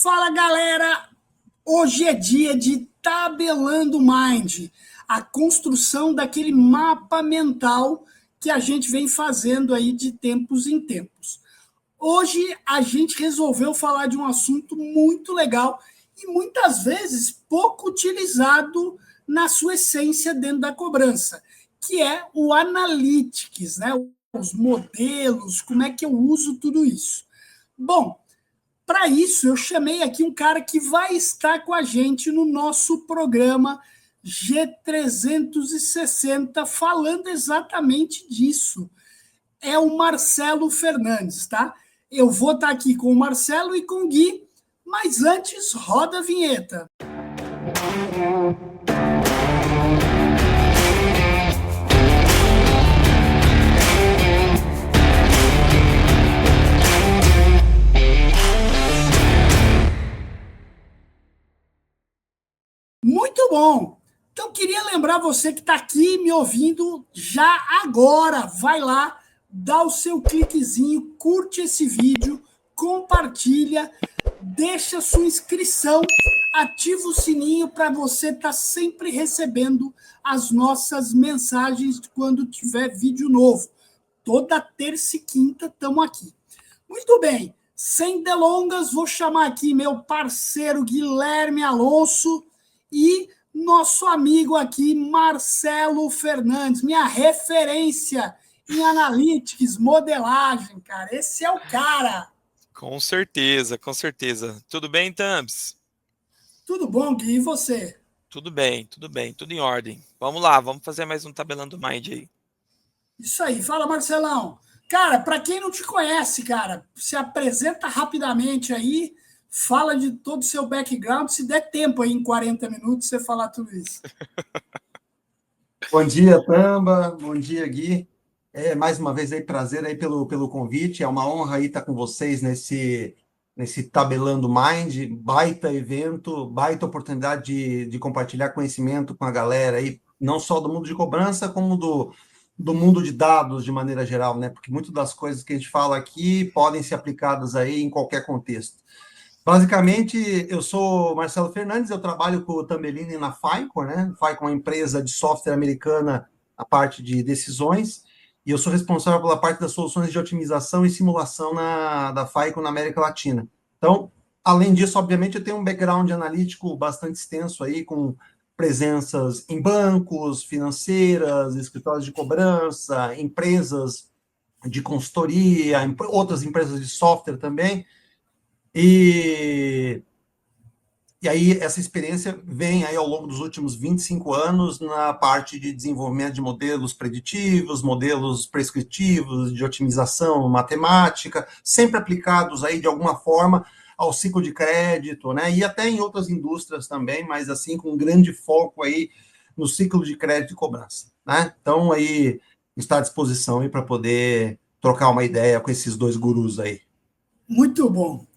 Fala, galera! Hoje é dia de Tabelando Mind, a construção daquele mapa mental que a gente vem fazendo aí de tempos em tempos. Hoje a gente resolveu falar de um assunto muito legal e muitas vezes pouco utilizado na sua essência dentro da cobrança, que é o Analytics, né? Os modelos, como é que eu uso tudo isso. Bom, para isso, eu chamei aqui um cara que vai estar com a gente no nosso programa G360, falando exatamente disso. É o Marcelo Fernandes, tá? Eu vou estar aqui com o Marcelo e com o Gui, mas antes, roda a vinheta. Muito bom! Então, queria lembrar você que está aqui me ouvindo já agora. Vai lá, dá o seu cliquezinho, curte esse vídeo, compartilha, deixa sua inscrição, ativa o sininho para você estar sempre recebendo as nossas mensagens quando tiver vídeo novo. Toda terça e quinta estamos aqui. Muito bem, sem delongas, vou chamar aqui meu parceiro Guilherme Alonso e nosso amigo aqui, Marcelo Fernandes, minha referência em analytics, modelagem, cara. Esse é o cara. Com certeza, com certeza. Tudo bem, Thams? Tudo bom, Gui? E você? Tudo bem, tudo em ordem. Vamos lá, vamos fazer mais um Tabelando Mind aí. Isso aí, fala, Marcelão. Cara, para quem não te conhece, cara, se apresenta rapidamente aí, fala de todo o seu background, se der tempo aí em 40 minutos você falar tudo isso. Bom dia, Tamba. Bom dia, Gui. Mais uma vez aí, prazer aí pelo convite. É uma honra aí estar com vocês nesse Tabelando Mind, baita evento, baita oportunidade de compartilhar conhecimento com a galera aí, não só do mundo de cobrança, como do mundo de dados de maneira geral, né? Porque muitas das coisas que a gente fala aqui podem ser aplicadas aí em qualquer contexto. Basicamente, eu sou Marcelo Fernandes, eu trabalho com o Tambellini na Ficor, né? Ficor é uma empresa de software americana, a parte de decisões, e eu sou responsável pela parte das soluções de otimização e simulação da Ficor na América Latina. Então, além disso, obviamente, eu tenho um background analítico bastante extenso aí, com presenças em bancos, financeiras, escritórios de cobrança, empresas de consultoria, outras empresas de software também. E aí, essa experiência vem aí ao longo dos últimos 25 anos na parte de desenvolvimento de modelos preditivos, modelos prescritivos, de otimização matemática, sempre aplicados aí de alguma forma ao ciclo de crédito, né? E até em outras indústrias também, mas assim, com um grande foco aí no ciclo de crédito e cobrança, né? Então, aí, está à disposição aí para poder trocar uma ideia com esses dois gurus aí. Muito bom.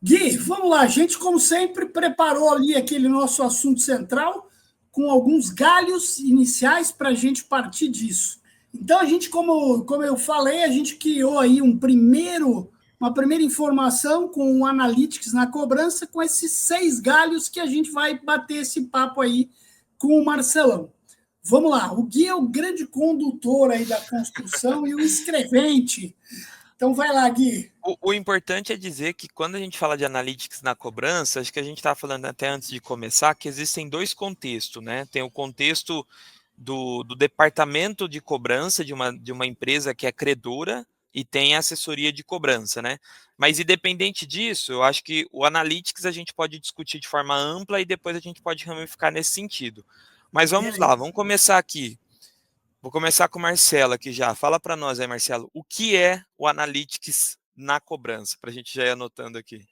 Gui, vamos lá. A gente, como sempre, preparou ali aquele nosso assunto central com alguns galhos iniciais para a gente partir disso. Então, a gente, como eu falei, a gente criou aí uma primeira informação com o Analytics na cobrança, com esses 6 galhos que a gente vai bater esse papo aí com o Marcelão. Vamos lá. O Gui é o grande condutor aí da construção e o escrevente. Então, vai lá, Gui. O importante é dizer que quando a gente fala de analytics na cobrança, acho que a gente estava falando até antes de começar, que existem dois contextos, né? Tem o contexto do departamento de cobrança de uma empresa que é credora e tem a assessoria de cobrança, né? Mas independente disso, eu acho que o analytics a gente pode discutir de forma ampla e depois a gente pode ramificar nesse sentido. Mas vamos lá, vamos começar aqui. Vou começar com o Marcelo aqui já. Fala para nós aí, Marcelo, o que é o Analytics na cobrança? Para a gente já ir anotando aqui.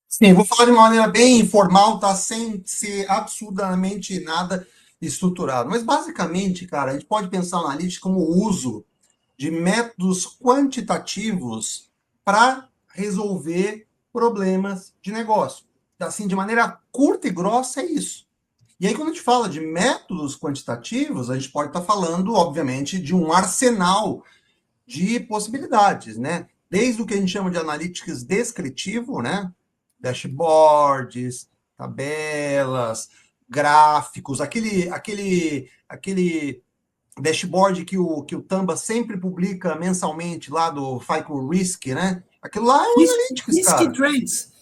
Sim, vou falar de uma maneira bem informal, tá? Sem ser absurdamente nada estruturado. Mas, basicamente, cara, a gente pode pensar o Analytics como o uso de métodos quantitativos para resolver problemas de negócio. Assim, de maneira curta e grossa, é isso. E aí, quando a gente fala de métodos quantitativos, a gente pode estar falando, obviamente, de um arsenal de possibilidades, né? Desde o que a gente chama de analytics descritivo, né? dashboards, tabelas, gráficos, aquele dashboard que o Tamba sempre publica mensalmente lá do FICO Risk, né? Aquilo lá é o Analytics, cara. Risk Trends.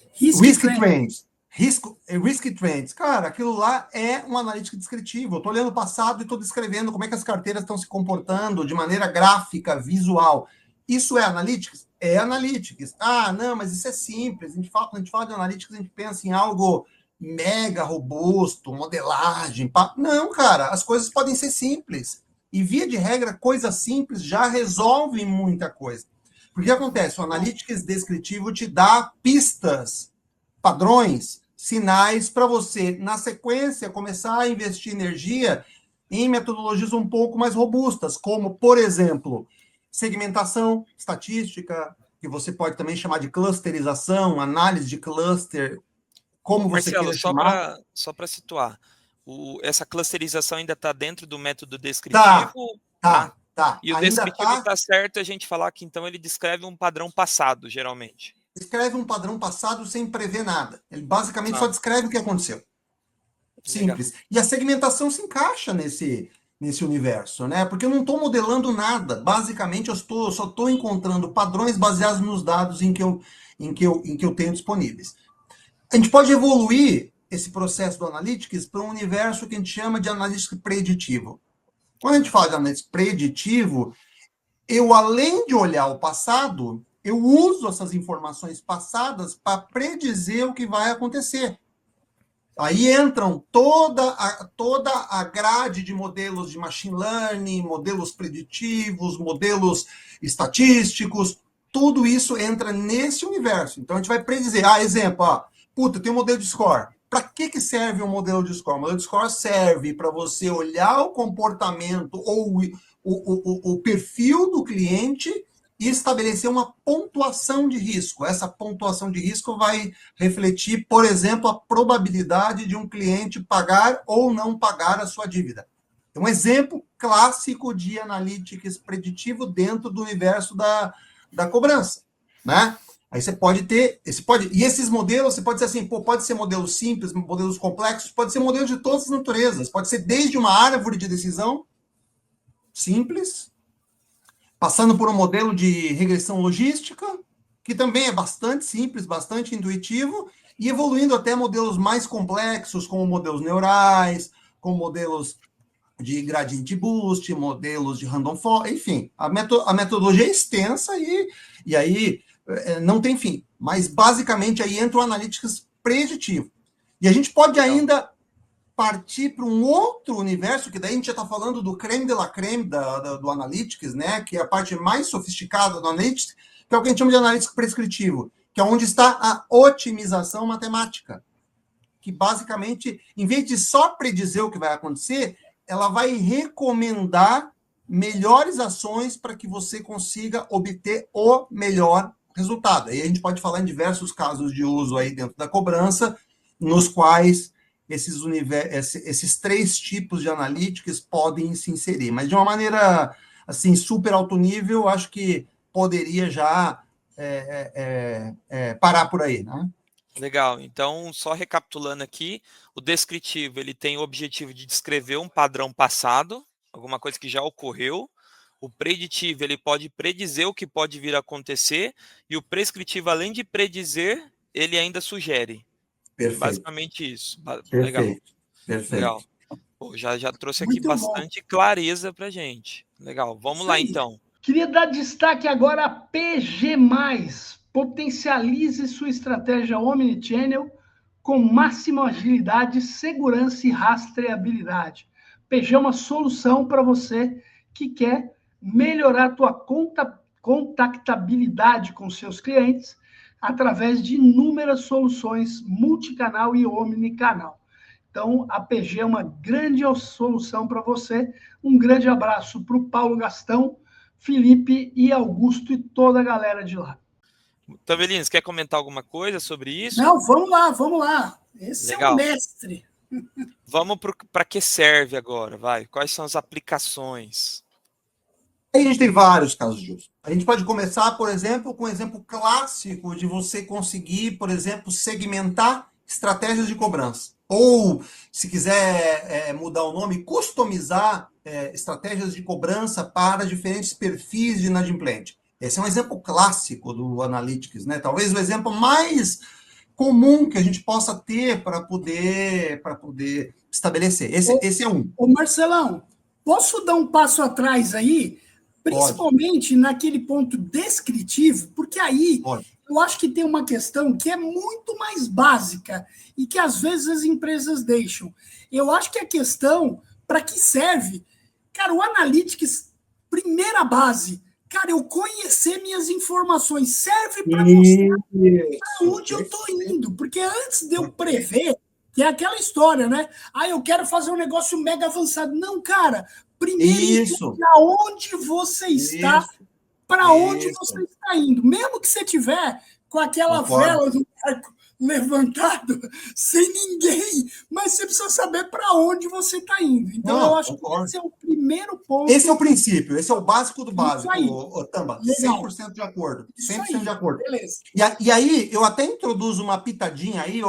Risk Trends. Cara, aquilo lá é um analítico descritivo. Eu estou olhando o passado e estou descrevendo como é que as carteiras estão se comportando de maneira gráfica, visual. Isso é Analytics? É Analytics. Ah, não, mas isso é simples. Quando a gente fala de Analytics, a gente pensa em algo mega robusto, modelagem. Não, cara, as coisas podem ser simples. E, via de regra, coisas simples já resolvem muita coisa. Porque o que acontece? O Analytics descritivo te dá pistas, padrões, sinais para você, na sequência, começar a investir energia em metodologias um pouco mais robustas, como, por exemplo, segmentação estatística, que você pode também chamar de clusterização, análise de cluster, como você Marcelo, queira chamar. só para situar, essa clusterização ainda está dentro do método descritivo? Tá. E o Ainda descritivo tá. está certo a gente falar que então ele descreve um padrão passado, geralmente. Descreve um padrão passado sem prever nada. Ele basicamente só descreve o que aconteceu. Simples. Legal. E a segmentação se encaixa nesse universo, né? Porque eu não estou modelando nada. Basicamente, eu só estou encontrando padrões baseados nos dados em que eu tenho disponíveis. A gente pode evoluir esse processo do Analytics para um universo que a gente chama de Analytics preditivo. Quando a gente fala de Analytics preditivo, eu, além de olhar o passado, eu uso essas informações passadas para predizer o que vai acontecer. Aí entram toda a grade de modelos de machine learning, modelos preditivos, modelos estatísticos, tudo isso entra nesse universo. Então, a gente vai predizer. Exemplo, tem um modelo de score. Para que serve um modelo de score? O modelo de score serve para você olhar o comportamento ou o perfil do cliente e estabelecer uma pontuação de risco. Essa pontuação de risco vai refletir, por exemplo, a probabilidade de um cliente pagar ou não pagar a sua dívida. É um exemplo clássico de analytics preditivo dentro do universo da cobrança, né? Aí você pode ter, e esses modelos, você pode dizer assim, pode ser modelos simples, modelos complexos, pode ser modelos de todas as naturezas, pode ser desde uma árvore de decisão simples, passando por um modelo de regressão logística, que também é bastante simples, bastante intuitivo, e evoluindo até modelos mais complexos, como modelos neurais, como modelos de gradiente boost, modelos de random forest, enfim, a metodologia é extensa e aí não tem fim. Mas, basicamente, aí entra o Analytics preditivo. E a gente pode ainda partir para um outro universo, que daí a gente já está falando do creme de la creme do Analytics, né? Que é a parte mais sofisticada do Analytics, que é o que a gente chama de Analytics prescritivo, que é onde está a otimização matemática. Que, basicamente, em vez de só predizer o que vai acontecer, ela vai recomendar melhores ações para que você consiga obter o melhor resultado. Aí a gente pode falar em diversos casos de uso aí dentro da cobrança, nos quais esses três tipos de analytics podem se inserir. Mas de uma maneira assim super alto nível, acho que poderia já parar por aí, né? Legal. Então, só recapitulando aqui, o descritivo ele tem o objetivo de descrever um padrão passado, alguma coisa que já ocorreu. O preditivo ele pode predizer o que pode vir a acontecer e o prescritivo, além de predizer, ele ainda sugere. Perfeito. Basicamente isso. Legal. Perfeito. Legal. Pô, já trouxe aqui Muito bastante clareza para gente. Legal. Vamos lá então. Queria dar destaque agora a PG+. Potencialize sua estratégia Omnichannel com máxima agilidade, segurança e rastreabilidade. PG é uma solução para você que quer melhorar a tua contactabilidade com seus clientes através de inúmeras soluções multicanal e omnicanal. Então, a PG é uma grande solução para você. Um grande abraço para o Paulo Gastão, Felipe e Augusto e toda a galera de lá. Tavelines, quer comentar alguma coisa sobre isso? Não, vamos lá. Esse Legal. É o mestre. Vamos para que serve agora, vai? Quais são as aplicações? A gente tem vários casos de uso. A gente pode começar, por exemplo, com um exemplo clássico de você conseguir, por exemplo, segmentar estratégias de cobrança. Ou, se quiser mudar o nome, customizar estratégias de cobrança para diferentes perfis de inadimplente. Esse é um exemplo clássico do Analytics, né? Talvez o exemplo mais comum que a gente possa ter para poder estabelecer. Esse é um. Ô Marcelão, posso dar um passo atrás aí? Principalmente naquele ponto descritivo, porque aí eu acho que tem uma questão que é muito mais básica e que às vezes as empresas deixam. Eu acho que a questão, para que serve? Cara, o Analytics, primeira base, cara, eu conhecer minhas informações, serve para mostrar para onde eu estou indo, porque antes de eu prever, que é aquela história, né? Ah, eu quero fazer um negócio mega avançado. Não, cara, primeiro entende aonde você está, para onde você está indo. Mesmo que você tiver com aquela vela do barco levantado, sem ninguém, mas você precisa saber para onde você está indo. Então, eu acho que esse é o primeiro ponto. Esse é o princípio, esse é o básico do básico, Tamba. Legal. 100% de acordo. Isso 100% aí. de acordo. Beleza. E aí, eu até introduzo uma pitadinha aí,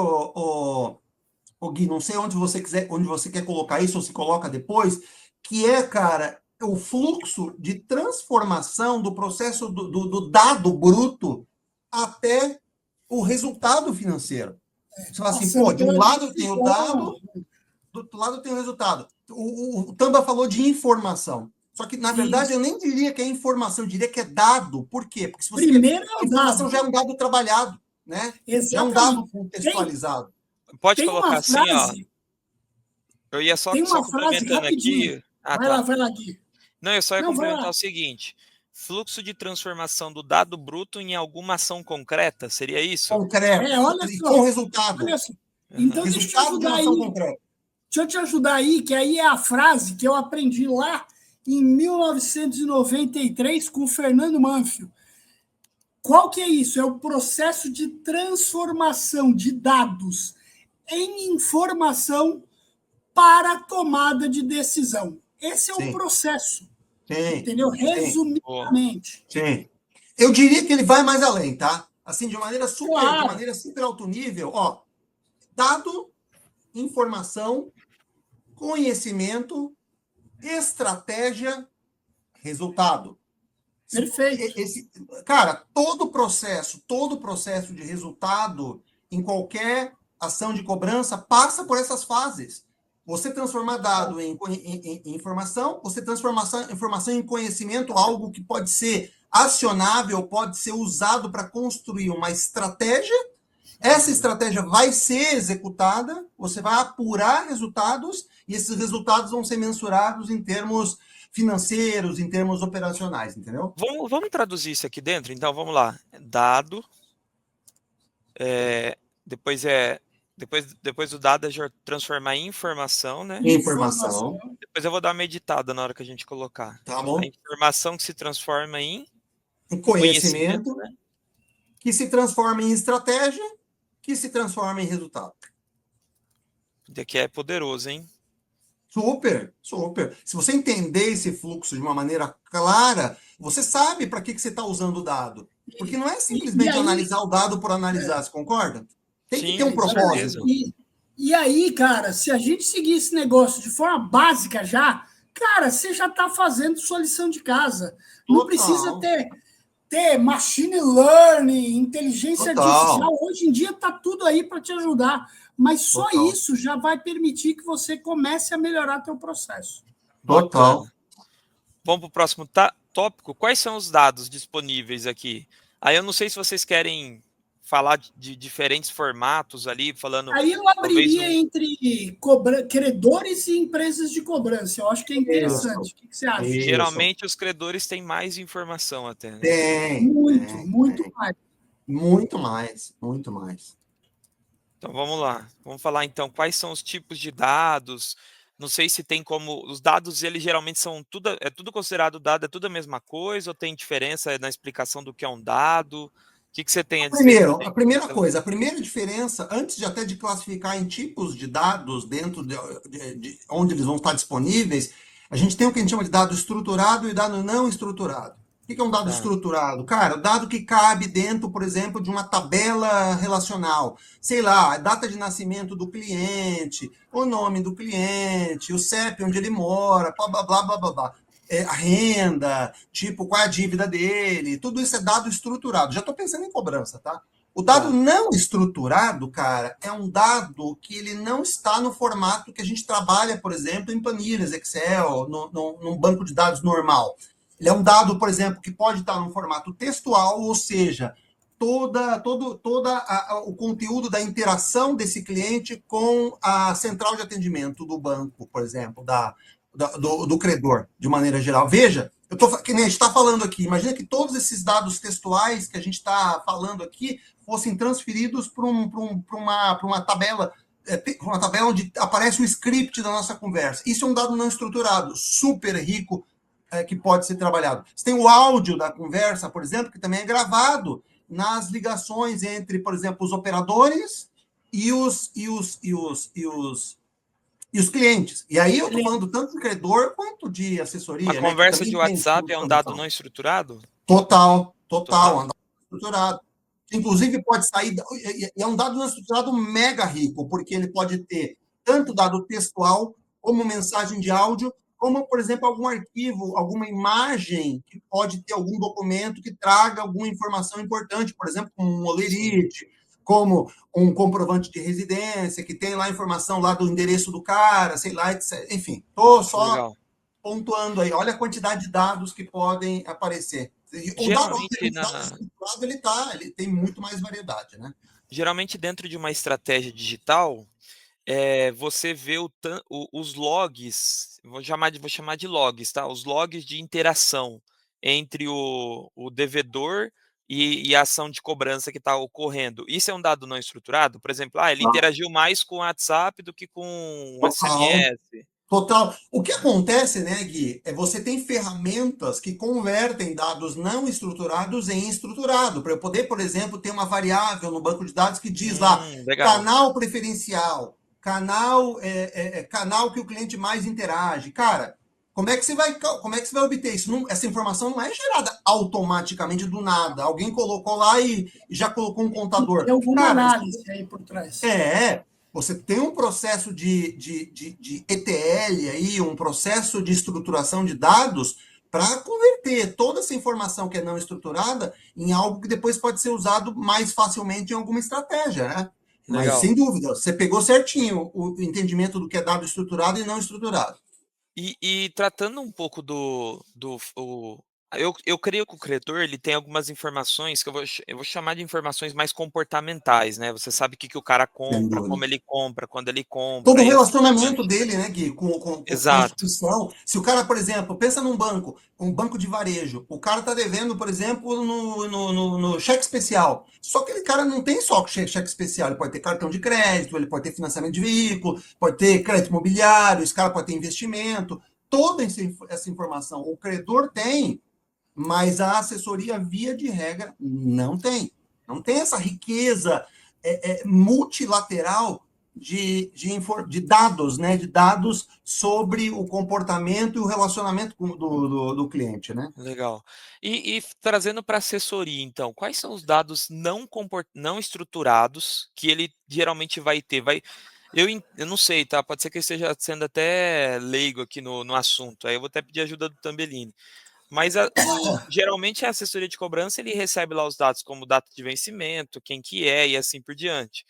Gui, não sei onde você quer colocar isso, ou se coloca depois, que é, cara, o fluxo de transformação do processo do dado bruto até o resultado financeiro. Você fala assim, de um lado tem o dado, do outro lado tem o resultado. O Tamba falou de informação. Só que, na verdade, eu nem diria que é informação, eu diria que é dado. Por quê? Porque se você a informação já é um dado trabalhado, né? Exatamente. Já é um dado contextualizado. Pode colocar assim, ó. Eu ia só complementando aqui. Vai lá, Gui. Não, eu só ia complementar o seguinte. Fluxo de transformação do dado bruto em alguma ação concreta, seria isso? Concreto, olha só, com resultado. Olha só. Então, resultado deixa eu te ajudar aí. Concreta. Deixa eu te ajudar aí, que aí é a frase que eu aprendi lá em 1993 com o Fernando Manfio. Qual que é isso? É o processo de transformação de dados em informação para a tomada de decisão. Esse é o processo. Entendeu? Resumidamente. Sim. Eu diria que ele vai mais além, tá? Assim, de maneira super alto nível, ó. Dado, informação, conhecimento, estratégia, resultado. Perfeito. Cara, todo processo de resultado em qualquer ação de cobrança passa por essas fases. Você transformar dado em informação, você transformar informação em conhecimento, algo que pode ser acionável, pode ser usado para construir uma estratégia. Essa estratégia vai ser executada, você vai apurar resultados, e esses resultados vão ser mensurados em termos financeiros, em termos operacionais, entendeu? Vamos traduzir isso aqui dentro? Então, vamos lá. Dado, depois do dado é transformar em informação, né? Informação. Depois eu vou dar uma editada na hora que a gente colocar. Tá bom. A informação que se transforma em conhecimento, né? Que se transforma em estratégia, que se transforma em resultado. Daqui é poderoso, hein? Super. Se você entender esse fluxo de uma maneira clara, você sabe para que você está usando o dado. Porque não é simplesmente analisar o dado por analisar, você concorda? Tem que ter um propósito. E aí, cara, se a gente seguir esse negócio de forma básica já, cara, você já está fazendo sua lição de casa. Não precisa ter machine learning, inteligência artificial. Hoje em dia está tudo aí para te ajudar. Mas só isso já vai permitir que você comece a melhorar teu processo. Total. Vamos para o próximo tópico. Quais são os dados disponíveis aqui? Aí eu não sei se vocês querem falar de diferentes formatos ali, falando... Aí eu abriria entre credores e empresas de cobrança. Eu acho que é interessante. O que você acha? Geralmente os credores têm mais informação até. Né? Tem. Muito mais. Muito mais. Então vamos lá. Vamos falar então quais são os tipos de dados. Não sei se tem como... Os dados, eles geralmente são tudo... É tudo considerado dado, é tudo a mesma coisa? Ou tem diferença na explicação do que é um dado? O que você tem a dizer? A primeira diferença, antes até de classificar em tipos de dados dentro de onde eles vão estar disponíveis, a gente tem o que a gente chama de dado estruturado e dado não estruturado. O que é um dado Tá. estruturado? Cara, o dado que cabe dentro, por exemplo, de uma tabela relacional. Sei lá, a data de nascimento do cliente, o nome do cliente, o CEP onde ele mora, blá, blá, blá, blá, blá, blá. A renda, tipo, qual é a dívida dele, tudo isso é dado estruturado. Já estou pensando em cobrança, tá? O dado Tá. não estruturado, cara, é um dado que ele não está no formato que a gente trabalha, por exemplo, em planilhas Excel, num banco de dados normal. Ele é um dado, por exemplo, que pode estar no formato textual, ou seja, o conteúdo da interação desse cliente com a central de atendimento do banco, por exemplo, do credor, de maneira geral. Veja, que nem a gente está falando aqui, imagina que todos esses dados textuais que a gente está falando aqui fossem transferidos para uma tabela onde aparece o script da nossa conversa. Isso é um dado não estruturado, super rico, que pode ser trabalhado. Você tem o áudio da conversa, por exemplo, que também é gravado nas ligações entre, por exemplo, os operadores e os clientes. E aí eu estou falando tanto de credor quanto de Uma assessoria, né? Que conversa de também tem esse tipo WhatsApp de é um dado condição. não estruturado? Total, Total? um dado estruturado. Inclusive pode sair, é um dado não estruturado mega rico, porque ele pode ter tanto dado textual, como mensagem de áudio, como, por exemplo, algum arquivo, alguma imagem que pode ter algum documento que traga alguma informação importante, por exemplo, como um Sim. olerite, como um comprovante de residência, que tem lá a informação lá do endereço do cara, sei lá, etc. Enfim, estou só Legal. pontuando aí. Olha a quantidade de dados que podem aparecer. O dado, Geralmente, obviamente, dado estruturado, ele tem muito mais variedade, né? geralmente dentro de uma estratégia digital, você vê os logs, vou chamar de logs, tá? Os logs de interação entre o devedor e a ação de cobrança que está ocorrendo. Isso é um dado não estruturado? Por exemplo, ele interagiu mais com o WhatsApp do que com um Total, SMS. total. O que acontece, né, Gui, é você tem ferramentas que convertem dados não estruturados em estruturado. Para eu poder, por exemplo, ter uma variável no banco de dados que diz lá Legal. canal preferencial, canal que o cliente mais interage. Cara, como é que você vai obter isso? Essa informação não é gerada automaticamente do nada. Alguém colocou lá e já colocou um Tem contador. alguma Cara, análise aí por trás. você tem um processo de ETL aí, um processo de estruturação de dados para converter toda essa informação que é não estruturada em algo que depois pode ser usado mais facilmente em alguma estratégia, né? Mas, Legal. sem dúvida, você pegou certinho o entendimento do que é dado estruturado e não estruturado. E tratando um pouco eu creio que o credor ele tem algumas informações que eu vou chamar de informações mais comportamentais, né, você sabe o que que o cara Sem compra, dúvida. como ele compra, quando ele Todo compra o e assim por relacionamento diante. dele, né, Gui, com a Exato. instituição. Se o cara, por exemplo, pensa num banco, um banco de varejo, o cara tá devendo, por exemplo, no cheque especial. Só que aquele cara não tem só cheque especial, ele pode ter cartão de crédito, ele pode ter financiamento de veículo, pode ter crédito imobiliário, esse cara pode ter investimento. Toda essa informação o credor tem, mas a assessoria, via de regra, não tem. Não tem essa riqueza multilateral de dados, né? De dados sobre o comportamento e o relacionamento do cliente, né? Legal. E trazendo para assessoria então, quais são os dados não estruturados que ele geralmente vai ter? Eu não sei, tá, pode ser que eu esteja sendo até leigo aqui no assunto, aí eu vou até pedir ajuda do Tambellini. Mas geralmente a assessoria de cobrança ele recebe lá os dados como data de vencimento, quem que é e assim por diante.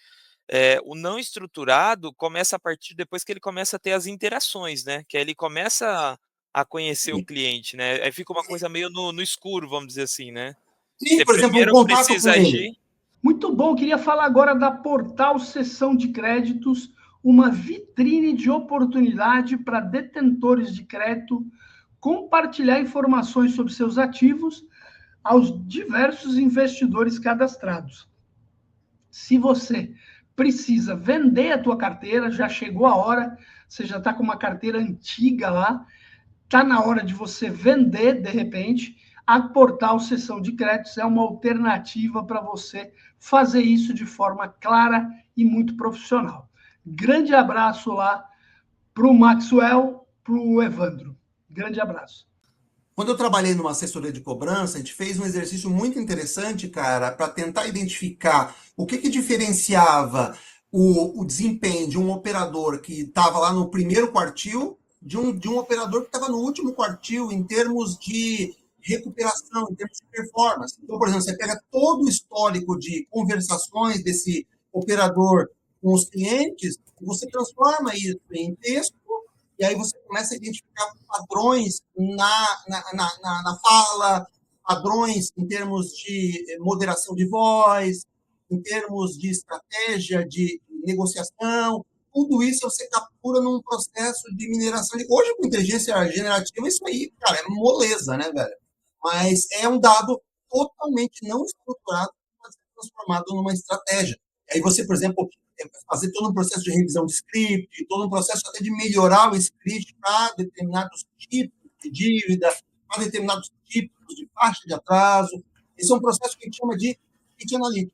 O não estruturado começa a partir depois que ele começa a ter as interações, né, que aí ele começa a conhecer o cliente, né, aí fica uma coisa meio no escuro, vamos dizer assim, né. Sim, Você por exemplo, um primeiro contato precisa com ele. agir. Muito bom, queria falar agora da Portal Cessão de Créditos, uma vitrine de oportunidade para detentores de crédito compartilhar informações sobre seus ativos aos diversos investidores cadastrados. Se você precisa vender a tua carteira, já chegou a hora, você já está com uma carteira antiga lá, está na hora de você vender, de repente, a Portal Cessão de Créditos é uma alternativa para você fazer isso de forma clara e muito profissional. Grande abraço lá para o Maxwell, para o Evandro. Grande abraço. Quando eu trabalhei numa assessoria de cobrança, a gente fez um exercício muito interessante, cara, para tentar identificar o que diferenciava o desempenho de um operador que estava lá no primeiro quartil de um operador que estava no último quartil em termos de recuperação, em termos de performance. Então, por exemplo, você pega todo o histórico de conversações desse operador com os clientes e você transforma isso em texto e aí você começa a identificar padrões na fala, padrões em termos de moderação de voz, em termos de estratégia de negociação. Tudo isso você captura num processo de mineração. Hoje, com inteligência generativa, isso aí, cara, é moleza, né, velho? Mas é um dado totalmente não estruturado que pode ser transformado numa estratégia. Aí você, por exemplo, fazer todo um processo de revisão de script, todo um processo até de melhorar o script para determinados tipos de dívida, para determinados tipos de faixa de atraso. Esse é um processo que a gente chama de pitch analytics,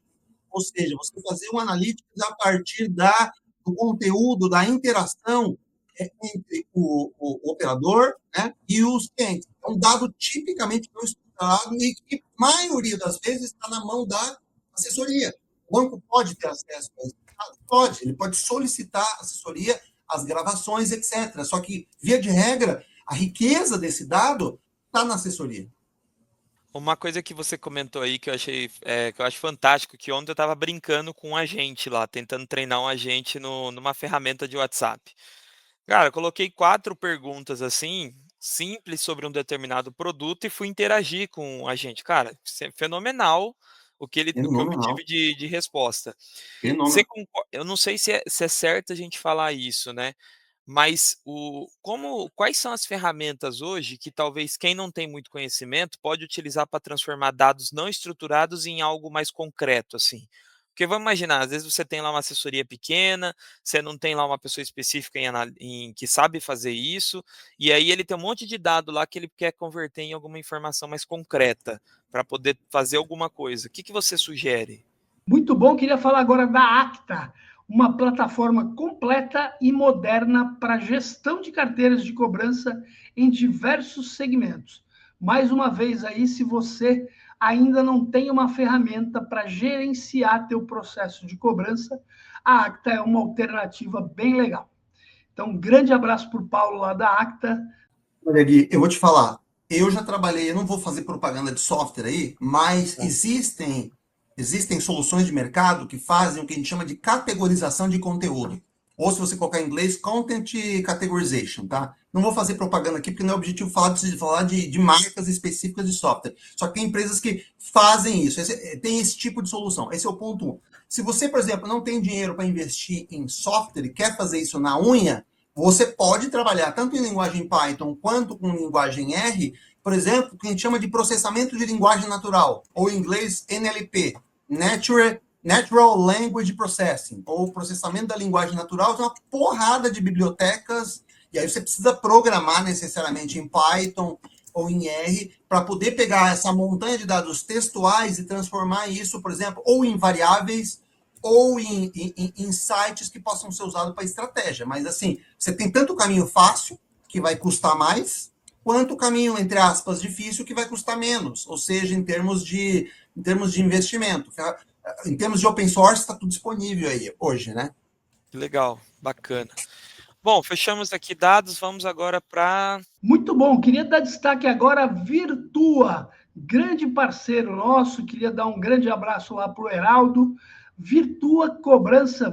ou seja, você fazer um analytics a partir do conteúdo, da interação entre o operador, né, e os clientes. É um dado tipicamente não estruturado e que, a maioria das vezes, está na mão da assessoria. O banco pode ter acesso a esse dado? Pode. Ele pode solicitar assessoria, as gravações, etc. Só que, via de regra, a riqueza desse dado está na assessoria. Uma coisa que você comentou aí que eu achei, que eu acho fantástico, que ontem eu estava brincando com um agente lá, tentando treinar um agente numa ferramenta de WhatsApp. Cara, eu coloquei 4 perguntas assim, simples sobre um determinado produto e fui interagir com o agente. Cara, isso é fenomenal o que eu Fenomenal. obtive de resposta. Fenomenal. Eu não sei se é certo a gente falar isso, né? Mas quais são as ferramentas hoje que talvez quem não tem muito conhecimento pode utilizar para transformar dados não estruturados em algo mais concreto, assim? Porque vamos imaginar, às vezes você tem lá uma assessoria pequena, você não tem lá uma pessoa específica que sabe fazer isso, e aí ele tem um monte de dado lá que ele quer converter em alguma informação mais concreta para poder fazer alguma coisa. O que que você sugere? Muito bom, queria falar agora da Acta, uma plataforma completa e moderna para gestão de carteiras de cobrança em diversos segmentos. Mais uma vez aí, se você ainda não tem uma ferramenta para gerenciar teu processo de cobrança, a Acta é uma alternativa bem legal. Então, um grande abraço para o Paulo lá da Acta. Olha, Gui, eu vou te falar. Eu já trabalhei, eu não vou fazer propaganda de software aí, mas existem soluções de mercado que fazem o que a gente chama de categorização de conteúdo. Ou se você colocar em inglês, Content Categorization, tá? Não vou fazer propaganda aqui, porque não é objetivo falar de marcas específicas de software. Só que tem empresas que fazem isso, tem esse tipo de solução. Esse é o ponto 1. Se você, por exemplo, não tem dinheiro para investir em software e quer fazer isso na unha, você pode trabalhar tanto em linguagem Python quanto com linguagem R, por exemplo, que a gente chama de processamento de linguagem natural, ou em inglês NLP, Natural Language Processing, ou processamento da linguagem natural, tem uma porrada de bibliotecas, e aí você precisa programar necessariamente em Python ou em R, para poder pegar essa montanha de dados textuais e transformar isso, por exemplo, ou em variáveis, ou em sites que possam ser usados para estratégia. Mas, assim, você tem tanto o caminho fácil, que vai custar mais, quanto o caminho, entre aspas, difícil, que vai custar menos. Ou seja, em termos de investimento. Em termos de open source, está tudo disponível aí hoje, né? Legal, bacana. Bom, fechamos aqui dados, vamos agora para... Muito bom, queria dar destaque agora a Virtua, grande parceiro nosso, queria dar um grande abraço lá para o Heraldo. Virtua Cobrança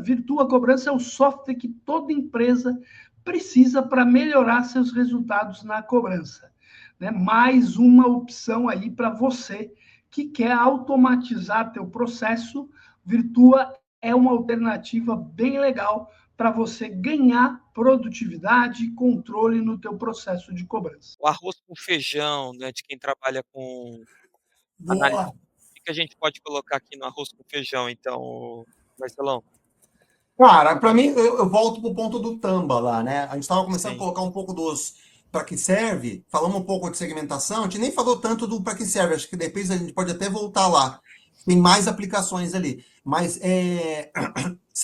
é o software que toda empresa precisa para melhorar seus resultados na cobrança. Né? Mais uma opção aí para você que quer automatizar teu processo. Virtua é uma alternativa bem legal para você ganhar produtividade e controle no teu processo de cobrança. O arroz com feijão, né, de quem trabalha com análise. Boa! O que a gente pode colocar aqui no arroz com feijão, então, Marcelão? Cara, para mim, eu volto para o ponto do Tamba lá, né? A gente estava começando a Sim. colocar um pouco dos para que serve, falamos um pouco de segmentação, a gente nem falou tanto do para que serve, acho que depois a gente pode até voltar lá. Tem mais aplicações ali. Mas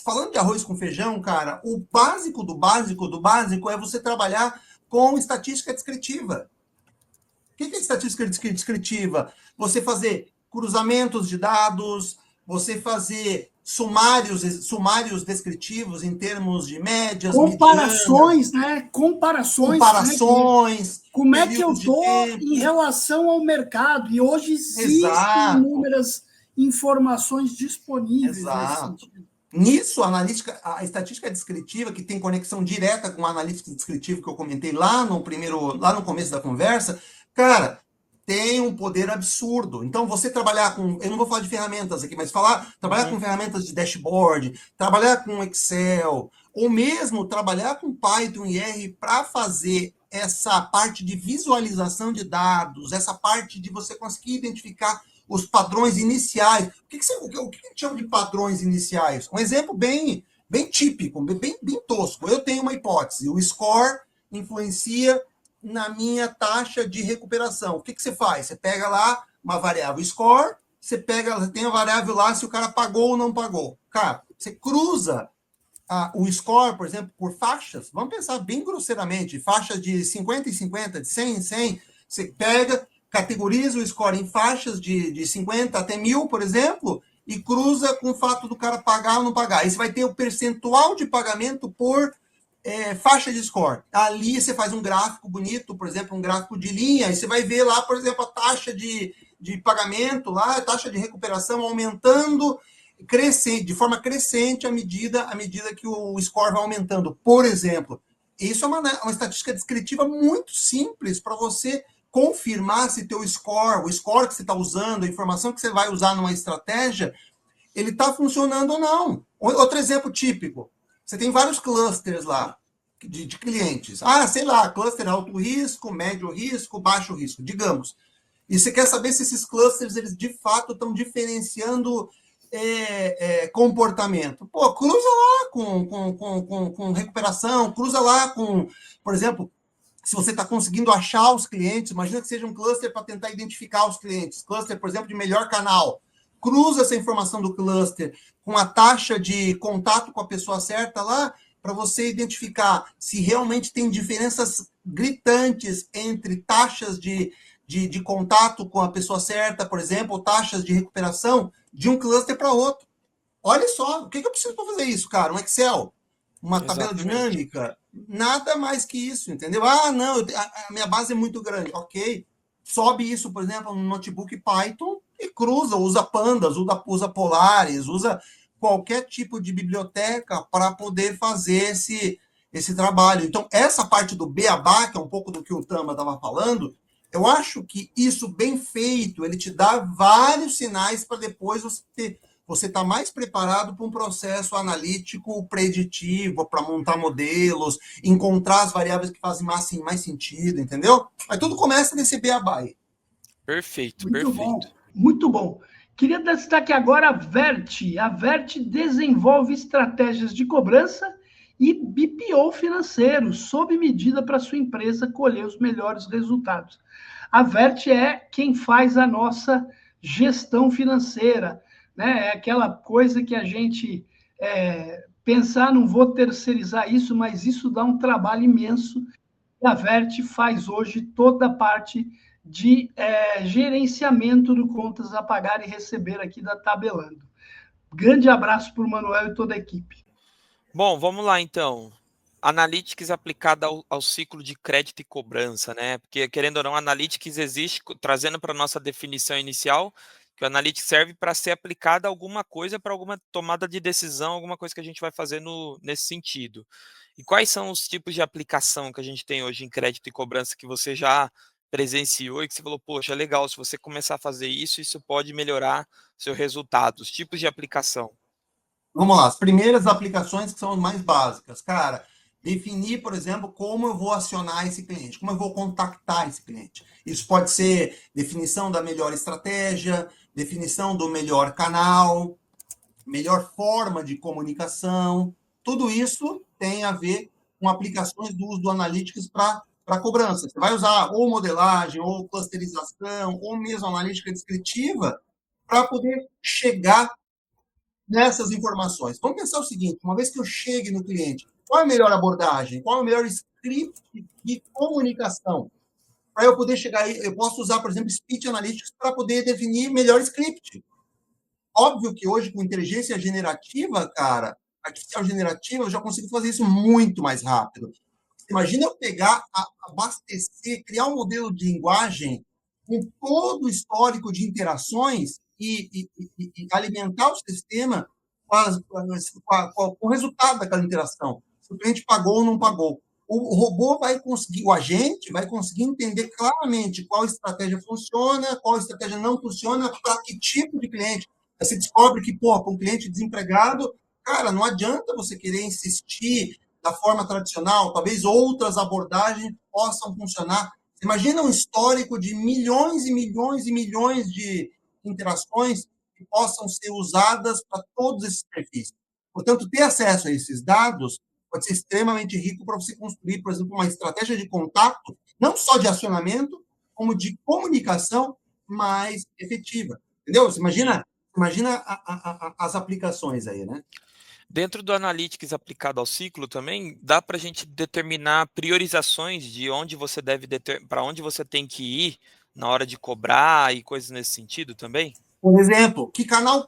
falando de arroz com feijão, cara, o básico do básico do básico é você trabalhar com estatística descritiva. O que é estatística descritiva? Você fazer cruzamentos de dados, você fazer sumários descritivos em termos de médias, Comparações, né? comparações, Como é que eu períodos de estou tempo. em relação ao mercado? E hoje existem inúmeras informações disponíveis nesse sentido. Nisso, a estatística descritiva, que tem conexão direta com a analítica descritiva que eu comentei lá no começo da conversa, cara, tem um poder absurdo. Então, você trabalhar com... Eu não vou falar de ferramentas aqui, mas trabalhar com ferramentas de dashboard, trabalhar com Excel, ou mesmo trabalhar com Python e R para fazer essa parte de visualização de dados, essa parte de você conseguir identificar os padrões iniciais. O que a gente chama de padrões iniciais? Um exemplo bem típico, bem tosco. Eu tenho uma hipótese. O score influencia na minha taxa de recuperação. O que você faz? Você pega lá uma variável score, você tem a variável lá se o cara pagou ou não pagou. Cara, você cruza o score, por exemplo, por faixas. Vamos pensar bem grosseiramente. Faixas de 50 em 50, de 100 em 100. Você categoriza o score em faixas de 50 até 1000, por exemplo, e cruza com o fato do cara pagar ou não pagar. Aí você vai ter o percentual de pagamento por faixa de score. Ali você faz um gráfico bonito, por exemplo, um gráfico de linha, e você vai ver lá, por exemplo, a taxa de pagamento, lá, a taxa de recuperação aumentando de forma crescente à medida que o score vai aumentando. Por exemplo, isso é uma estatística descritiva muito simples para você confirmar se o score que você está usando, a informação que você vai usar numa estratégia, ele está funcionando ou não. Outro exemplo típico. Você tem vários clusters lá de clientes. Sei lá, cluster alto risco, médio risco, baixo risco, digamos. E você quer saber se esses clusters, eles de fato estão diferenciando comportamento. Pô, cruza lá com recuperação, cruza lá com, por exemplo, se você está conseguindo achar os clientes, imagina que seja um cluster para tentar identificar os clientes. Cluster, por exemplo, de melhor canal. Cruza essa informação do cluster com a taxa de contato com a pessoa certa lá, para você identificar se realmente tem diferenças gritantes entre taxas de contato com a pessoa certa, por exemplo, ou taxas de recuperação de um cluster para outro. Olha só, o que eu preciso para fazer isso, cara? Um Excel? Uma tabela dinâmica? Nada mais que isso, entendeu? Não, a minha base é muito grande. Ok, sobe isso, por exemplo, no notebook Python e cruza, usa Pandas, usa Polaris, usa qualquer tipo de biblioteca para poder fazer esse trabalho. Então, essa parte do beabá, que é um pouco do que o Tama estava falando, eu acho que isso bem feito, ele te dá vários sinais para depois você está mais preparado para um processo analítico preditivo, para montar modelos, encontrar as variáveis que fazem mais sentido, entendeu? Mas tudo começa nesse beabá aí. Perfeito, muito perfeito. Bom, muito bom. Queria destacar agora a Vert. A Vert desenvolve estratégias de cobrança e BPO financeiro, sob medida para sua empresa colher os melhores resultados. A Vert é quem faz a nossa gestão financeira, né? É aquela coisa que a gente pensar, não vou terceirizar isso, mas isso dá um trabalho imenso. A Vert faz hoje toda a parte de gerenciamento de contas a pagar e receber aqui da Tabelando. Grande abraço para o Manuel e toda a equipe. Bom, vamos lá então. Analytics aplicada ao ciclo de crédito e cobrança, né? Porque, querendo ou não, Analytics existe, trazendo para a nossa definição inicial, que o Analytics serve para ser aplicada a alguma coisa, para alguma tomada de decisão, alguma coisa que a gente vai fazer nesse sentido. E quais são os tipos de aplicação que a gente tem hoje em crédito e cobrança que você já presenciou e que você falou, poxa, legal, se você começar a fazer isso, isso pode melhorar seu resultado. Os tipos de aplicação. Vamos lá, as primeiras aplicações que são as mais básicas. Cara, definir, por exemplo, como eu vou acionar esse cliente, como eu vou contactar esse cliente. Isso pode ser definição da melhor estratégia, definição do melhor canal, melhor forma de comunicação. Tudo isso tem a ver com aplicações do uso do Analytics para cobrança. Você vai usar ou modelagem, ou clusterização, ou mesmo analítica descritiva para poder chegar nessas informações. Vamos pensar o seguinte, uma vez que eu chegue no cliente, qual é a melhor abordagem? Qual é o melhor script de comunicação? para eu poder chegar aí, eu posso usar, por exemplo, Speech Analytics para poder definir melhor script. Óbvio que hoje, com inteligência generativa, cara, artificial generativa, eu já consigo fazer isso muito mais rápido. Imagina eu pegar, abastecer, criar um modelo de linguagem com todo o histórico de interações e alimentar o sistema com o resultado daquela interação. Se o cliente pagou ou não pagou. O robô vai conseguir, o agente vai conseguir entender claramente qual estratégia funciona, qual estratégia não funciona, para que tipo de cliente. Aí você descobre que, pô, com um cliente desempregado, cara, não adianta você querer insistir da forma tradicional, talvez outras abordagens possam funcionar. Imagina um histórico de milhões e milhões e milhões de interações que possam ser usadas para todos esses perfis. Portanto, ter acesso a esses dados pode ser extremamente rico para você construir, por exemplo, uma estratégia de contato, não só de acionamento, como de comunicação mais efetiva. Entendeu? Você imagina as aplicações aí, né? Dentro do Analytics aplicado ao ciclo também, dá para a gente determinar priorizações de onde você deve para onde você tem que ir na hora de cobrar e coisas nesse sentido também? Por exemplo, que canal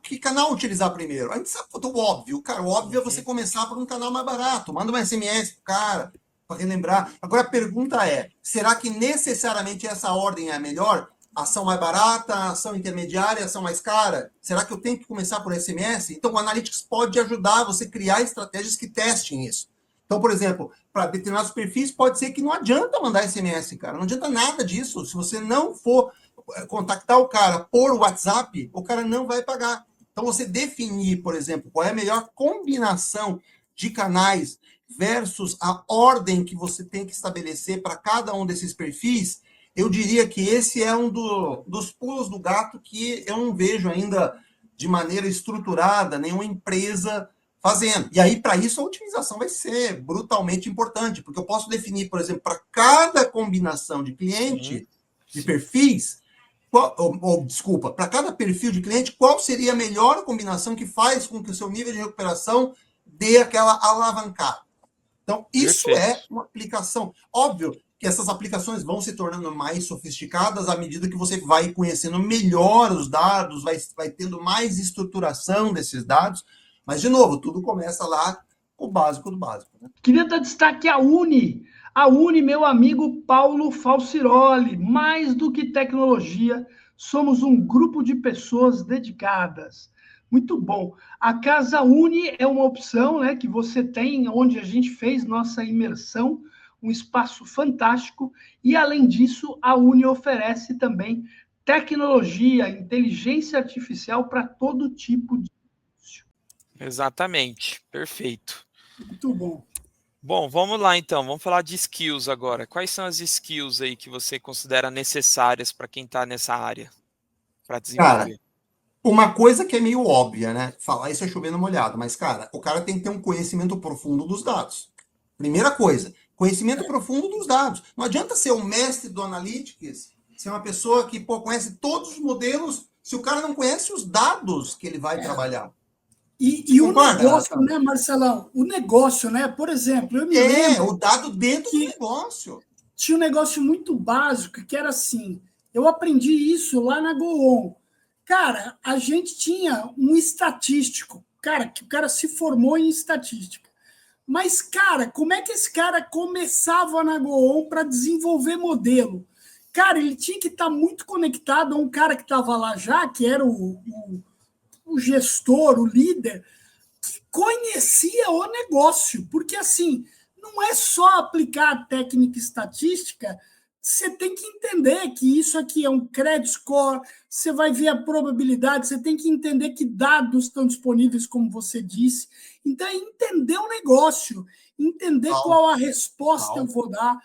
utilizar primeiro? A gente sabe o óbvio, cara. O óbvio é você começar por um canal mais barato. Manda um SMS pro cara, para relembrar. Agora a pergunta é: será que necessariamente essa ordem é a melhor? Ação mais barata, ação intermediária, ação mais cara? Será que eu tenho que começar por SMS? Então, o Analytics pode ajudar você a criar estratégias que testem isso. Então, por exemplo, para determinados perfis, pode ser que não adianta mandar SMS, cara. Não adianta nada disso. Se você não for contactar o cara por WhatsApp, o cara não vai pagar. Então, você definir, por exemplo, qual é a melhor combinação de canais versus a ordem que você tem que estabelecer para cada um desses perfis, eu diria que esse é um dos pulos do gato que eu não vejo ainda de maneira estruturada nenhuma empresa fazendo. E aí, para isso, a otimização vai ser brutalmente importante, porque eu posso definir, por exemplo, para cada combinação de cliente, de perfis, desculpa, para cada perfil de cliente, qual seria a melhor combinação que faz com que o seu nível de recuperação dê aquela alavancada. Então, isso Perfeito. é uma aplicação. Óbvio que essas aplicações vão se tornando mais sofisticadas à medida que você vai conhecendo melhor os dados, vai tendo mais estruturação desses dados. Mas, de novo, tudo começa lá com o básico do básico. Né? Queria dar destaque à Uni. A Uni, meu amigo Paulo Falciroli. Mais do que tecnologia, somos um grupo de pessoas dedicadas. Muito bom. A Casa Uni é uma opção, né, que você tem, onde a gente fez nossa imersão, um espaço fantástico. E, além disso, a Uni oferece também tecnologia, inteligência artificial para todo tipo de negócio. Exatamente, perfeito. Muito bom. Bom, vamos lá então, vamos falar de skills agora. Quais são as skills aí que você considera necessárias para quem está nessa área, para Cara, desenvolver? uma coisa que é meio óbvia, né? Falar isso é chover no molhado, mas, cara, o cara tem que ter um conhecimento profundo dos dados. Primeira coisa, conhecimento profundo dos dados. Não adianta ser o mestre do Analytics, ser uma pessoa que conhece todos os modelos, se o cara não conhece os dados que ele vai trabalhar. E o concorda, negócio, Nathan? né, Marcelão? O negócio, né? Por exemplo, eu me lembro o dado dentro do que negócio. tinha um negócio muito básico que era assim. Eu aprendi isso lá na Goon. Cara, a gente tinha um estatístico, cara, que o cara se formou em estatística. Mas, cara, como é que esse cara começava na Goon para desenvolver modelo? Cara, ele tinha que estar muito conectado a um cara que estava lá já, que era o gestor, o líder, que conhecia o negócio. Porque, assim, não é só aplicar a técnica estatística, você tem que entender que isso aqui é um credit score, você vai ver a probabilidade, você tem que entender que dados estão disponíveis, como você disse. Então, é entender o negócio, entender qual a resposta eu vou dar.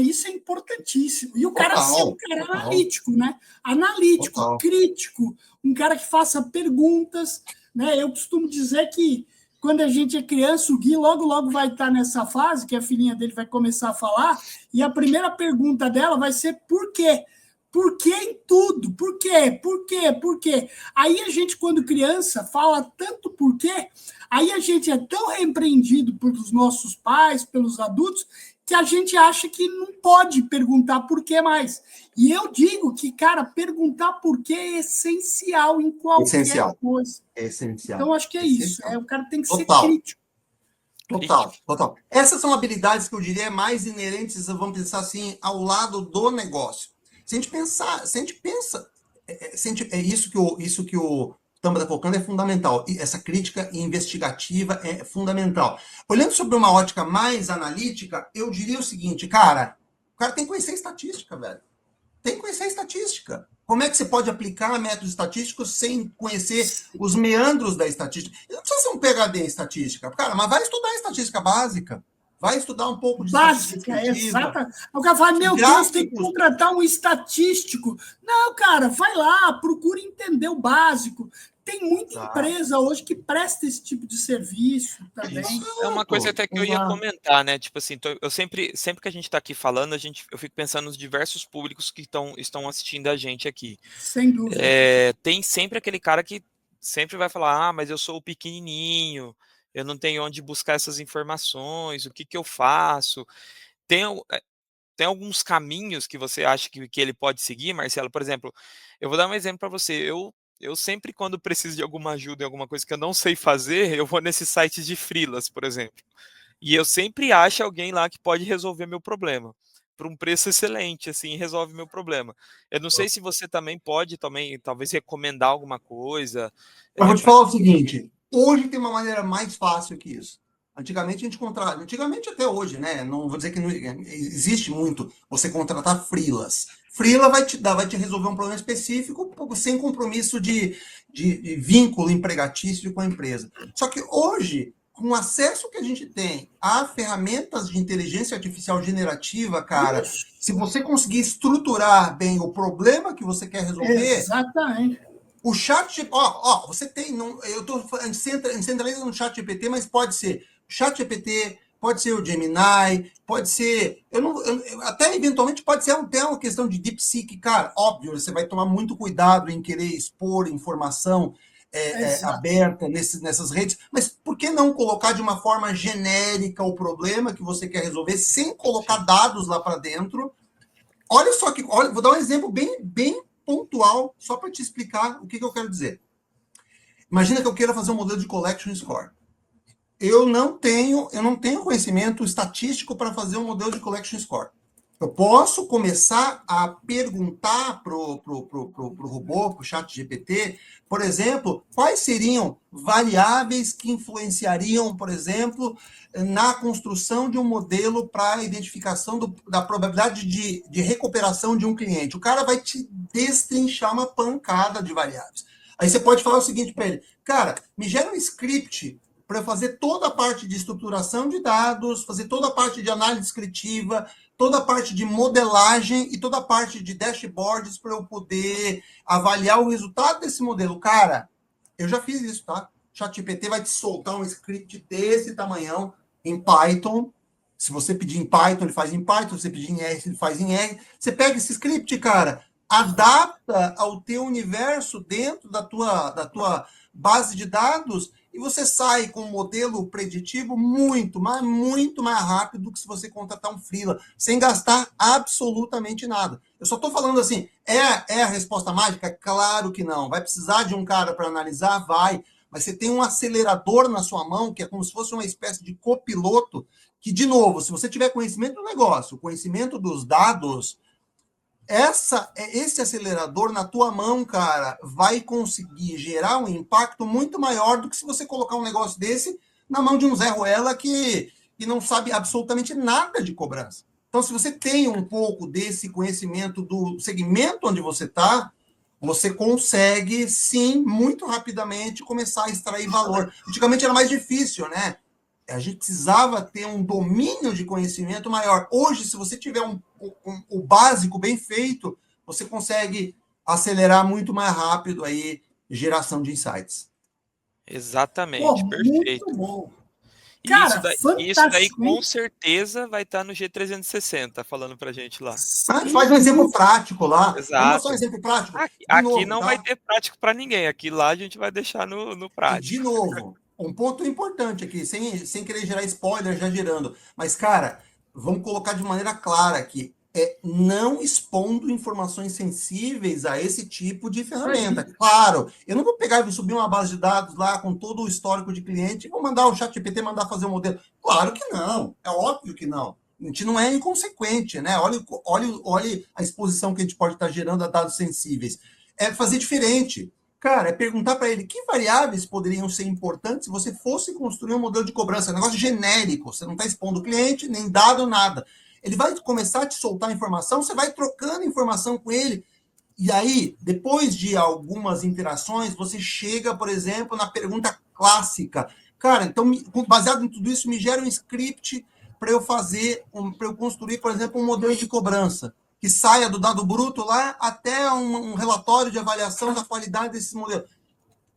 Isso é importantíssimo. E o cara ser um cara analítico, né? Analítico, crítico, um cara que faça perguntas, né? Eu costumo dizer que quando a gente é criança, o Gui logo vai estar nessa fase, que a filhinha dele vai começar a falar, e a primeira pergunta dela vai ser por quê? Por que em tudo? Por quê? Por quê? Por quê? Aí a gente, quando criança, fala tanto por quê, aí a gente é tão repreendido pelos nossos pais, pelos adultos, que a gente acha que não pode perguntar por que mais. E eu digo que, cara, perguntar por que é essencial em qualquer coisa. É essencial. Então, acho que é isso. O cara tem que ser crítico. Total. Essas são habilidades que eu diria mais inerentes, vamos pensar assim, ao lado do negócio. Se a gente pensa, isso que o Tamba está colocando é fundamental. E essa crítica investigativa é fundamental. Olhando sobre uma ótica mais analítica, eu diria o seguinte, cara, o cara tem que conhecer estatística, velho. Tem que conhecer estatística. Como é que você pode aplicar métodos estatísticos sem conhecer os meandros da estatística? Não precisa ser um PhD em estatística, cara, mas vai estudar estatística básica. Vai estudar um pouco de básica, exata. O cara fala, meu Deus, tem que contratar um estatístico. Não, cara, vai lá, procura entender o básico. Tem muita empresa hoje que presta esse tipo de serviço também. Isso é uma coisa até que eu ia comentar, né? Tipo assim, eu sempre que a gente está aqui falando, eu fico pensando nos diversos públicos que estão assistindo a gente aqui. Sem dúvida. Tem sempre aquele cara que sempre vai falar, mas eu sou o pequenininho, eu não tenho onde buscar essas informações, o que eu faço? Tem alguns caminhos que você acha que ele pode seguir, Marcelo? Por exemplo, eu vou dar um exemplo para você. Eu sempre, quando preciso de alguma ajuda em alguma coisa que eu não sei fazer, eu vou nesses sites de freelas, por exemplo. E eu sempre acho alguém lá que pode resolver meu problema. Por um preço excelente, assim, resolve meu problema. Eu não sei se você também pode, talvez, recomendar alguma coisa. Eu vou te falar o seguinte, hoje tem uma maneira mais fácil que isso. Antigamente a gente contrata, antigamente até hoje, né? Não vou dizer que não existe muito você contratar freelas. Freela vai te resolver um problema específico, sem compromisso de vínculo empregatício com a empresa. Só que hoje, com o acesso que a gente tem a ferramentas de inteligência artificial generativa, cara, se você conseguir estruturar bem o problema que você quer resolver, exatamente. O chat, você tem, a gente centraliza no chat GPT, mas pode ser o chat GPT, pode ser o Gemini, pode ser, até eventualmente pode ser até uma questão de DeepSeek, cara, óbvio, você vai tomar muito cuidado em querer expor informação aberta nessas redes, mas por que não colocar de uma forma genérica o problema que você quer resolver, sem colocar dados lá para dentro? Olha só vou dar um exemplo bem pontual, só para te explicar o que eu quero dizer. Imagina que eu queira fazer um modelo de collection score. Eu não tenho conhecimento estatístico para fazer um modelo de collection score. Eu posso começar a perguntar para o robô, para o chat GPT, por exemplo, quais seriam variáveis que influenciariam, por exemplo, na construção de um modelo para a identificação da probabilidade de recuperação de um cliente. O cara vai te destrinchar uma pancada de variáveis. Aí você pode falar o seguinte para ele, cara, me gera um script para eu fazer toda a parte de estruturação de dados, fazer toda a parte de análise descritiva, toda a parte de modelagem e toda a parte de dashboards para eu poder avaliar o resultado desse modelo. Cara, eu já fiz isso, tá? O ChatGPT vai te soltar um script desse tamanhão em Python. Se você pedir em Python, ele faz em Python. Se você pedir em R, ele faz em R. Você pega esse script, cara, adapta ao teu universo dentro da tua base de dados e você sai com um modelo preditivo muito mais rápido do que se você contratar um freela, sem gastar absolutamente nada. Eu só estou falando assim, é a resposta mágica? Claro que não. Vai precisar de um cara para analisar? Vai. Mas você tem um acelerador na sua mão, que é como se fosse uma espécie de copiloto, que, de novo, se você tiver conhecimento do negócio, conhecimento dos dados, esse acelerador na tua mão, cara, vai conseguir gerar um impacto muito maior do que se você colocar um negócio desse na mão de um Zé Ruela que não sabe absolutamente nada de cobrança. Então, se você tem um pouco desse conhecimento do segmento onde você está, você consegue, sim, muito rapidamente começar a extrair valor. Antigamente era mais difícil, né? A gente precisava ter um domínio de conhecimento maior. Hoje, se você tiver o básico bem feito, você consegue acelerar muito mais rápido aí geração de insights. Exatamente, perfeito. Muito bom. Cara, Isso daí fantástico, hein? com certeza vai estar no G360 falando pra gente lá. A gente faz um exemplo prático lá. Vamos mostrar um Exato. exemplo prático? Aqui novo, não tá? vai ter prático para ninguém. Aqui lá a gente vai deixar no E, de prático. novo, um ponto importante aqui, sem querer gerar spoiler, já gerando. Mas, cara, vamos colocar de maneira clara aqui. Não expondo informações sensíveis a esse tipo de ferramenta. Claro, eu não vou pegar e vou subir uma base de dados lá com todo o histórico de cliente e vou mandar o ChatGPT mandar fazer um modelo. Claro que não. É óbvio que não. A gente não é inconsequente, né? Olha a exposição que a gente pode estar gerando a dados sensíveis. É fazer diferente. Cara, é perguntar para ele que variáveis poderiam ser importantes se você fosse construir um modelo de cobrança. É um negócio genérico. Você não está expondo o cliente, nem dado, nada. Ele vai começar a te soltar informação, você vai trocando informação com ele. E aí, depois de algumas interações, você chega, por exemplo, na pergunta clássica. Cara, então, baseado em tudo isso, me gera um script para eu para eu construir, por exemplo, um modelo de cobrança que saia do dado bruto lá até um relatório de avaliação da qualidade desse modelo.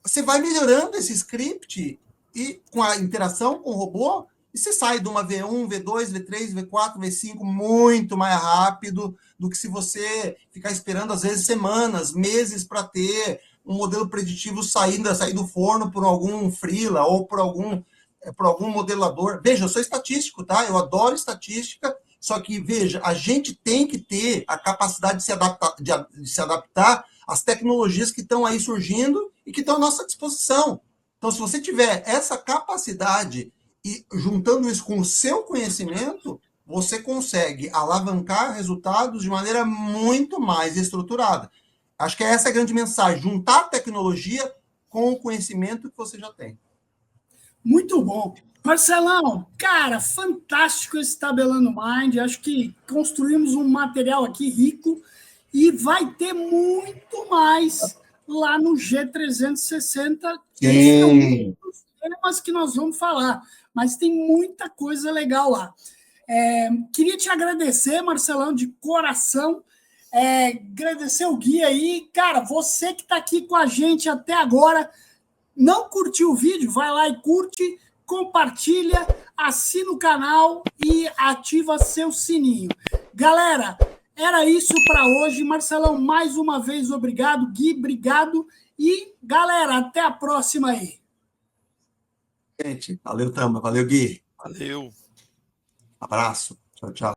Você vai melhorando esse script e com a interação com o robô, e você sai de uma V1, V2, V3, V4, V5 muito mais rápido do que se você ficar esperando, às vezes, semanas, meses para ter um modelo preditivo sair do forno por algum freela ou por algum modelador. Veja, eu sou estatístico, tá? Eu adoro estatística, só que, veja, a gente tem que ter a capacidade de se adaptar às tecnologias que estão aí surgindo e que estão à nossa disposição. Então, se você tiver essa capacidade e juntando isso com o seu conhecimento, você consegue alavancar resultados de maneira muito mais estruturada. Acho que essa é a grande mensagem, juntar a tecnologia com o conhecimento que você já tem. Muito bom. Marcelão, cara, fantástico esse Tabelando Mind. Acho que construímos um material aqui rico e vai ter muito mais lá no G360. Esse é um dos temas que nós vamos falar, mas tem muita coisa legal lá. Queria te agradecer, Marcelão, de coração. Agradecer o Gui aí. Cara, você que está aqui com a gente até agora, não curtiu o vídeo? Vai lá e curte, compartilha, assina o canal e ativa seu sininho. Galera, era isso para hoje. Marcelão, mais uma vez, obrigado. Gui, obrigado. E, galera, até a próxima aí. Gente, valeu, Tama. Valeu, Gui. Valeu. Abraço. Tchau, tchau.